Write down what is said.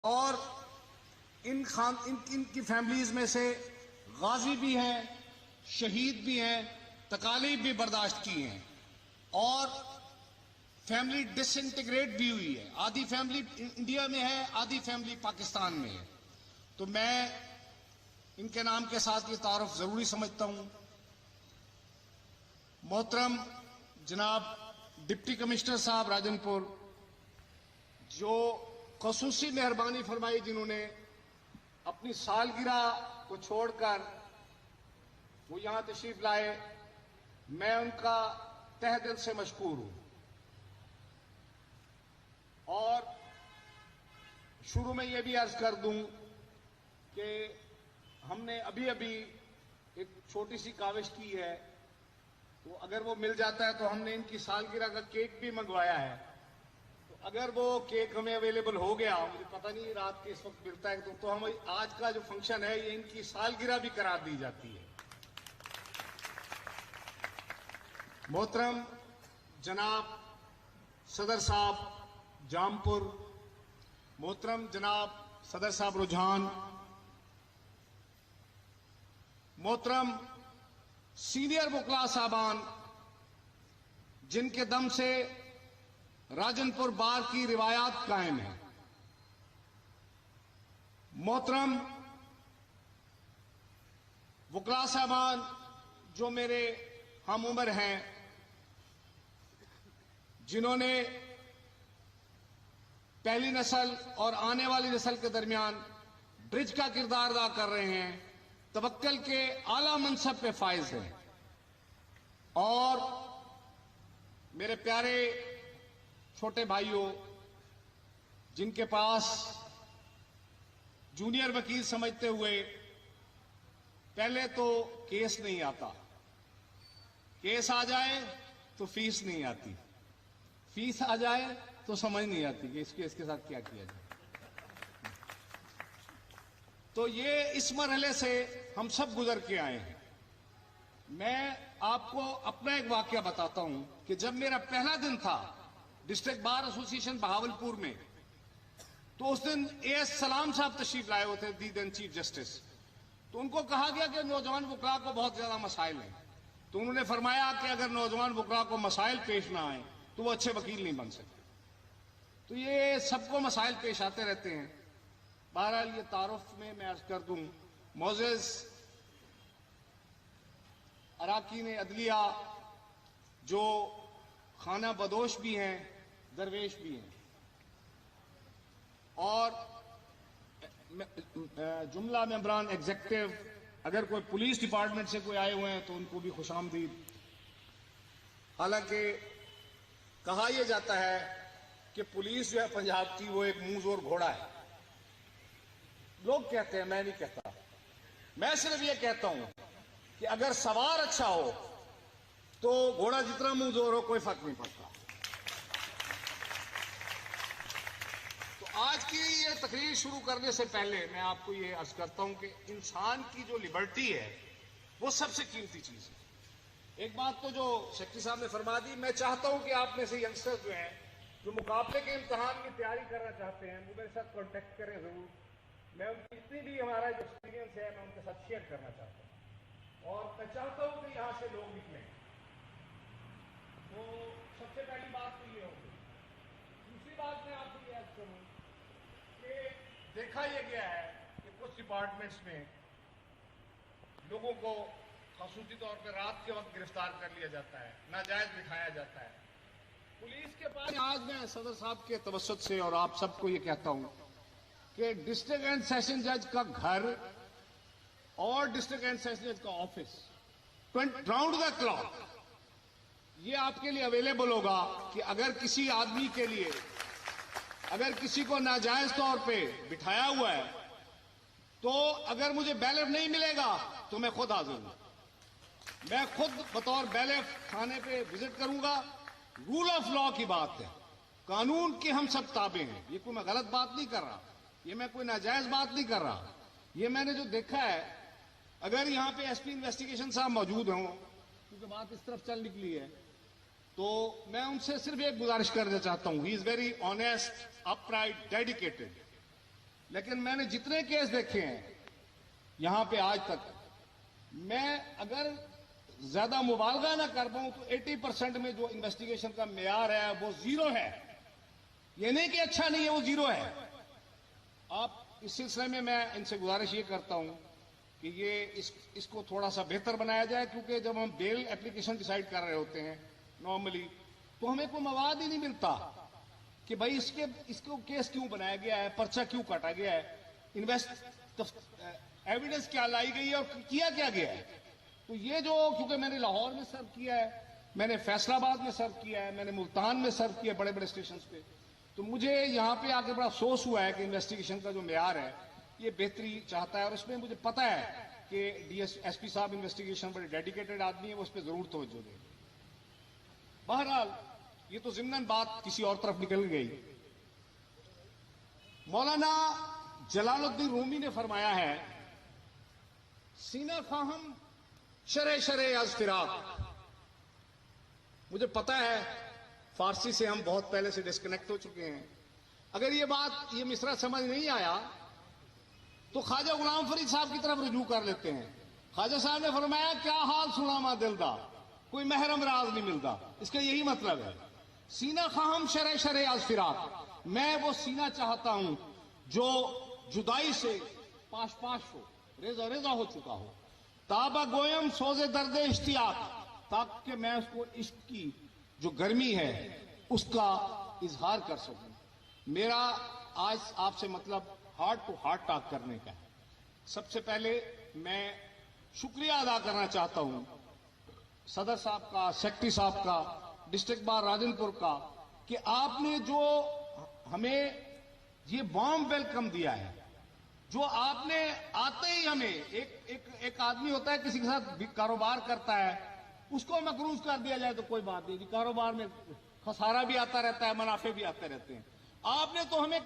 اور ان کی فیملیز میں سے غازی بھی ہیں، شہید بھی ہیں، تکالیف بھی برداشت کی ہیں، اور فیملی ڈس انٹیگریٹ بھی ہوئی ہے. آدھی فیملی انڈیا میں ہے، آدھی فیملی پاکستان میں ہے. تو میں ان کے نام کے ساتھ یہ تعارف ضروری سمجھتا ہوں. محترم جناب ڈپٹی کمشنر صاحب راجن پور، جو خصوصی مہربانی فرمائی، جنہوں نے اپنی سالگرہ کو چھوڑ کر وہ یہاں تشریف لائے، میں ان کا تہ دل سے مشکور ہوں. اور شروع میں یہ بھی عرض کر دوں کہ ہم نے ابھی ایک چھوٹی سی کاوش کی ہے، تو اگر وہ مل جاتا ہے تو ہم نے ان کی سالگرہ کا کیک بھی منگوایا ہے. تو اگر وہ کیک ہمیں اویلیبل ہو گیا، مجھے پتہ نہیں رات کے اس وقت ملتا ہے، تو ہم آج کا جو فنکشن ہے یہ ان کی سالگرہ بھی قرار دی جاتی ہے. محترم جناب صدر صاحب جامپور، محترم جناب صدر صاحب رجحان، محترم سینئر وکلاء صاحبان، جن کے دم سے راجن پور بار کی روایات قائم ہیں، محترم وکلاء صاحبان جو میرے ہم عمر ہیں، جنہوں نے پہلی نسل اور آنے والی نسل کے درمیان برج کا کردار ادا کر رہے ہیں، توکل کے اعلیٰ منصب پہ فائز ہیں. اور میرے پیارے چھوٹے بھائیوں، جن کے پاس جونیئر وکیل سمجھتے ہوئے پہلے تو کیس نہیں آتا، کیس آ جائے تو فیس نہیں آتی، فیس آ جائے تو سمجھ نہیں آتی کہ اس کے ساتھ کیا کیا جائے. تو یہ اس مرحلے سے ہم سب گزر کے آئے ہیں. میں آپ کو اپنا ایک واقعہ بتاتا ہوں کہ جب میرا پہلا دن تھا ڈسٹرکٹ بار ایسوسی ایشن بہاولپور میں، تو اس دن اے ایس سلام صاحب تشریف لائے ہوئے تھے، دی دن چیف جسٹس. تو ان کو کہا گیا کہ نوجوان وکلاء کو بہت زیادہ مسائل ہیں. تو انہوں نے فرمایا کہ اگر نوجوان وکلاء کو مسائل پیش نہ آئیں تو وہ اچھے وکیل نہیں بن سکتے. تو یہ سب کو مسائل پیش آتے رہتے ہیں. بہرحال یہ تعارف میں عرض کر دوں، معزز اراکین عدلیہ جو خانہ بدوش بھی ہیں، درویش بھی ہیں، اور جملہ ممبران ایگزیکٹو، اگر کوئی پولیس ڈپارٹمنٹ سے کوئی آئے ہوئے ہیں تو ان کو بھی خوش آمدید. حالانکہ کہا یہ جاتا ہے کہ پولیس جو ہے پنجاب کی وہ ایک منہ زور گھوڑا ہے. لوگ کہتے ہیں، میں نہیں کہتا. میں صرف یہ کہتا ہوں کہ اگر سوار اچھا ہو تو گھوڑا جتنا منہ زور ہو کوئی فرق نہیں پڑتا. تو آج کی یہ تقریر شروع کرنے سے پہلے میں آپ کو یہ عرض کرتا ہوں کہ انسان کی جو لبرٹی ہے وہ سب سے قیمتی چیز ہے. ایک بات تو جو سیکرٹری صاحب نے فرما دی، میں چاہتا ہوں کہ آپ میں سے ینگسٹر جو ہیں، جو مقابلے کے امتحان کی تیاری کرنا چاہتے ہیں، وہ میرے ساتھ کانٹیکٹ کریں ضرور. میں ان کی اتنی بھی ہمارا جو ایکسپیرینس ہے میں ان کے ساتھ شیئر کرنا چاہتا ہوں، اور میں چاہتا ہوں کہ یہاں سے لوگ نکلیں. تو سب سے پہلی بات تو یہ ہوگی. دوسری بات میں آپ کو یہ عرض کروں کہ دیکھا یہ گیا ہے کہ کچھ ڈپارٹمنٹس میں لوگوں کو خصوصی طور پہ رات کے وقت گرفتار کر لیا جاتا ہے، ناجائز بٹھایا جاتا ہے. پولیس کے پاس آج میں صدر صاحب کے توسط سے اور آپ سب کو یہ کہتا ہوں کہ ڈسٹرکٹ اینڈ سیشن جج کا گھر اور ڈسٹرکٹ اینڈ سیشن جج کا آفس راؤنڈ دا کلاک یہ آپ کے لیے اویلیبل ہوگا کہ اگر کسی آدمی کے لیے، اگر کسی کو ناجائز طور پہ بٹھایا ہوا ہے تو اگر مجھے بیلف نہیں ملے گا تو میں خود حاضر ہوں. میں خود بطور بیلف تھانے پہ وزٹ کروں گا. رول آف لا کی بات ہے، قانون کے ہم سب تابع ہیں. یہ کوئی میں غلط بات نہیں کر رہا، یہ میں کوئی ناجائز بات نہیں کر رہا. یہ میں نے جو دیکھا ہے، اگر یہاں پہ ایس پی انویسٹیگیشن صاحب موجود ہوں، کیونکہ بات اس طرف چل نکلی ہے، تو میں ان سے صرف ایک گزارش کرنا چاہتا ہوں. He is very honest, upright, dedicated. لیکن میں نے جتنے کیس دیکھے ہیں یہاں پہ آج تک، میں اگر زیادہ مبالغہ نہ کر پاؤں تو 80% میں جو انویسٹیگیشن کا معیار ہے وہ زیرو ہے. یہ نہیں کہ اچھا نہیں ہے، وہ زیرو ہے. آپ اس سلسلے میں ان سے گزارش یہ کرتا ہوں کہ یہ اس کو تھوڑا سا بہتر بنایا جائے، کیونکہ جب ہم بیل اپلیکیشن ڈیسائیڈ کر رہے ہوتے ہیں نارملی تو ہمیں کوئی مواد ہی نہیں ملتا کہ بھائی اس کو کیس کیوں بنایا گیا ہے، پرچہ کیوں کاٹا گیا ہے، ایویڈنس کیا لائی گئی ہے اور کیا گیا ہے. تو یہ جو، کیونکہ میں نے لاہور میں سرو کیا ہے، میں نے فیصل آباد میں سرو کیا ہے، میں نے ملتان میں سرو کیا ہے، بڑے بڑے اسٹیشنز پہ، تو مجھے یہاں پہ آ کے بڑا افسوس ہوا ہے کہ انویسٹیگیشن کا جو معیار ہے یہ بہتری چاہتا ہے. اور اس میں مجھے پتا ہے کہ ایس پی صاحب انویسٹیگیشن بڑے ڈیڈیکیٹڈ آدمی ہیں، وہ اس پہ ضرور توجہ دیں گے. بہرحال یہ تو ضمناً بات کسی اور طرف نکل گئی. مولانا جلال الدین رومی نے فرمایا ہے، سینہ فاہم شرح از فراق. مجھے پتا ہے فارسی سے ہم بہت پہلے سے ڈسکنیکٹ ہو چکے ہیں. اگر یہ مصرع سمجھ نہیں آیا تو خواجہ غلام فرید صاحب کی طرف رجوع کر لیتے ہیں. خواجہ صاحب نے فرمایا، کیا حال سناما دل دا، کوئی محرم راز نہیں ملتا. اس کا یہی مطلب ہے، سینہ خواہم شرح از فراق. میں وہ سینہ چاہتا ہوں جو جدائی سے پاش ہو، ریزہ ہو چکا ہو. تابہ گویم سوز درد اشتیاق، تاکہ میں اس کو عشق کی جو گرمی ہے اس کا اظہار کر سکوں. میرا آج آپ سے مطلب ہارٹ ٹو ہارٹ ٹاک کرنے کا ہے. سب سے پہلے میں شکریہ ادا کرنا چاہتا ہوں صدر صاحب کا، سیکرٹری صاحب کا، ڈسٹرکٹ بار راجن پور کا، کہ آپ نے جو ہمیں یہ وارم ویلکم دیا ہے، جو آپ نے آتے ہی ہمیں ایک آدمی ہوتا ہے کسی کے ساتھ کاروبار کرتا ہے، اس کو مقروض کر دیا جائے تو کوئی بات نہیں، کاروبار میں خسارہ بھی آتا رہتا ہے، منافع بھی آتے رہتے ہیں. آپ نے تو ہمیں